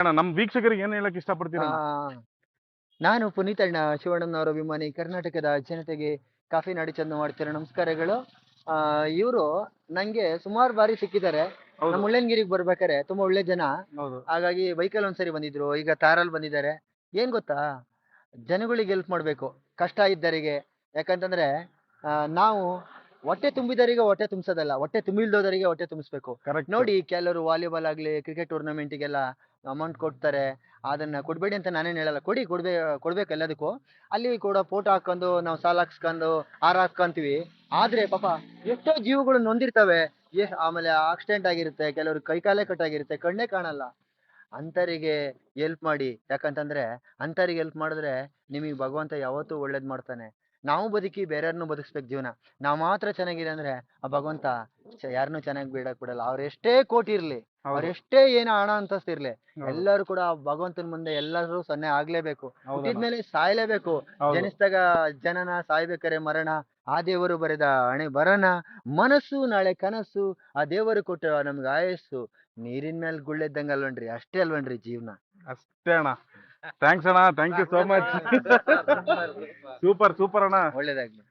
ಅಣ್ಣ ನಮ್ಮ ವೀಕ್ಷಕರಿಗೆ ಏನ್ ಹೇಳಕ್ ಆ, ಇಷ್ಟಪಡ್ತೀರಾ ಅಣ್ಣ? ನಾನು ಪುನೀತ್ ಅಣ್ಣ ಶಿವಣ್ಣನವರ ಅಭಿಮಾನಿ. ಕರ್ನಾಟಕದ ಜನತೆಗೆ ಕಾಫಿ ನಾಡಿ ಚಂದ ಮಾಡ್ತಿರೋ ನಮಸ್ಕಾರಗಳು. ಇವರು ನಂಗೆ ಸುಮಾರು ಬಾರಿ ಸಿಕ್ಕಿದ್ದಾರೆ. ಹೌದು ನಮ್ಮ ಮುಳ್ಳಯ್ಯನಗಿರಿಗೆ ಬರ್ಬೇಕಾರೆ ತುಂಬಾ ಒಳ್ಳೆ ಜನ. ಹೌದು ಹಾಗಾಗಿ ಬೈಕಲ್ಲಿ ಒಂದ್ಸರಿ ಬಂದಿದ್ರು, ಈಗ ಕಾರಲ್ಲಿ ಬಂದಿದ್ದಾರೆ. ಏನ್ ಗೊತ್ತಾ, ಜನಗಳಿಗೆ ಹೆಲ್ಪ್ ಮಾಡ್ಬೇಕು, ಕಷ್ಟ ಇದ್ದವರಿಗೆ. ಯಾಕಂತಂದ್ರೆ ಆ, ನಾವು ಹೊಟ್ಟೆ ತುಂಬಿದವರಿಗೆ ಹೊಟ್ಟೆ ತುಂಬಿಸೋದಲ್ಲ, ಹೊಟ್ಟೆ ತುಂಬಿಲ್ದೋದರಿಗೆ ಹೊಟ್ಟೆ ತುಂಬಿಸ್ಬೇಕು. ಕರೆಕ್ಟ್. ನೋಡಿ, ಕೆಲವರು ವಾಲಿಬಾಲ್ ಆಗ್ಲಿ ಕ್ರಿಕೆಟ್ ಟೂರ್ನಮೆಂಟಿಗೆಲ್ಲ ಅಮೌಂಟ್ ಕೊಡ್ತಾರೆ. ಅದನ್ನ ಕೊಡ್ಬೇಡಿ ಅಂತ ನಾನೇನ್ ಹೇಳಲ್ಲ, ಕೊಡ್ಬೇಕು ಎಲ್ಲದಕ್ಕೂ. ಅಲ್ಲಿ ಕೂಡ ಫೋಟೋ ಹಾಕೊಂಡು ನಾವು ಸಾಲ ಹಾಕ್ಸ್ಕೊಂಡು ಹಾರ ಹಾಕ್ಕಂತೀವಿ. ಆದ್ರೆ ಪಾಪ ಎಷ್ಟೋ ಜೀವಗಳು ನೊಂದಿರ್ತವೆ. ಆಮೇಲೆ ಆಕ್ಸಿಡೆಂಟ್ ಆಗಿರುತ್ತೆ, ಕೆಲವರು ಕೈಕಾಲೇ ಕಟ್ಟಾಗಿರುತ್ತೆ, ಕಣ್ಣೇ ಕಾಣಲ್ಲ. ಅಂಥವರಿಗೆ ಹೆಲ್ಪ್ ಮಾಡಿ. ಯಾಕಂತಂದ್ರೆ ಅಂಥವ್ರಿಗೆ ಹೆಲ್ಪ್ ಮಾಡಿದ್ರೆ ನಿಮಗೆ ಭಗವಂತ ಯಾವತ್ತೂ ಒಳ್ಳೇದ್ ಮಾಡ್ತಾನೆ. ನಾವು ಬದುಕಿ ಬೇರೆಯವ್ರನ್ನೂ ಬದುಕಿಸ್ಬೇಕು ಜೀವನ. ನಾವು ಮಾತ್ರ ಚೆನ್ನಾಗಿದೆ ಅಂದ್ರೆ ಆ ಭಗವಂತ ಯಾರನ್ನೂ ಚೆನ್ನಾಗಿ ಬಿಡಕ್ ಬಿಡಲ್ಲ. ಅವ್ರೆಷ್ಟೇ ಕೋಟಿ ಇರ್ಲಿ, ಹೌದು ಅವ್ರೆಷ್ಟೇ ಏನೋ ಹಣ ಅಂತಸ್ತು ಇರ್ಲಿ, ಹೌದು ಎಲ್ಲರೂ ಕೂಡ ಆ ಭಗವಂತನ ಮುಂದೆ ಎಲ್ಲರೂ ಸೊನ್ನೆ ಆಗ್ಲೇಬೇಕು. ಹೌದಣ್ಣ ಹುಟ್ಟಿದ್ಮೇಲೆ ಸಾಯ್ಲೇಬೇಕು. ಹೌದು ಜನಿಸಿದಾಗ ಜನನ, ಸಾಯ್ಬೇಕಾರೆ ಮರಣ. ಆ ದೇವರು ಬರೆದ ಹಣೆ ಬರನ, ಮನಸ್ಸು ನಾಳೆ ಕನಸು, ಆ ದೇವರು ಕೊಟ್ಟ ನಮ್ಗೆ ಆಯಸ್ಸು. ನೀರಿನ ಮೇಲೆ ಗುಳ್ಳೆದ್ದಂಗ ಅಲ್ವನ್ರಿ, ಅಷ್ಟೇ ಅಲ್ವನ್ರಿ ಜೀವನ. ಅಷ್ಟೇ ಅಣ್ಣ. ಥ್ಯಾಂಕ್ಸ್ ಅಣ್ಣ, thank you so much. Super super ಅಣ್ಣ. ಒಳ್ಳೇದಾಗ್ಲಿ.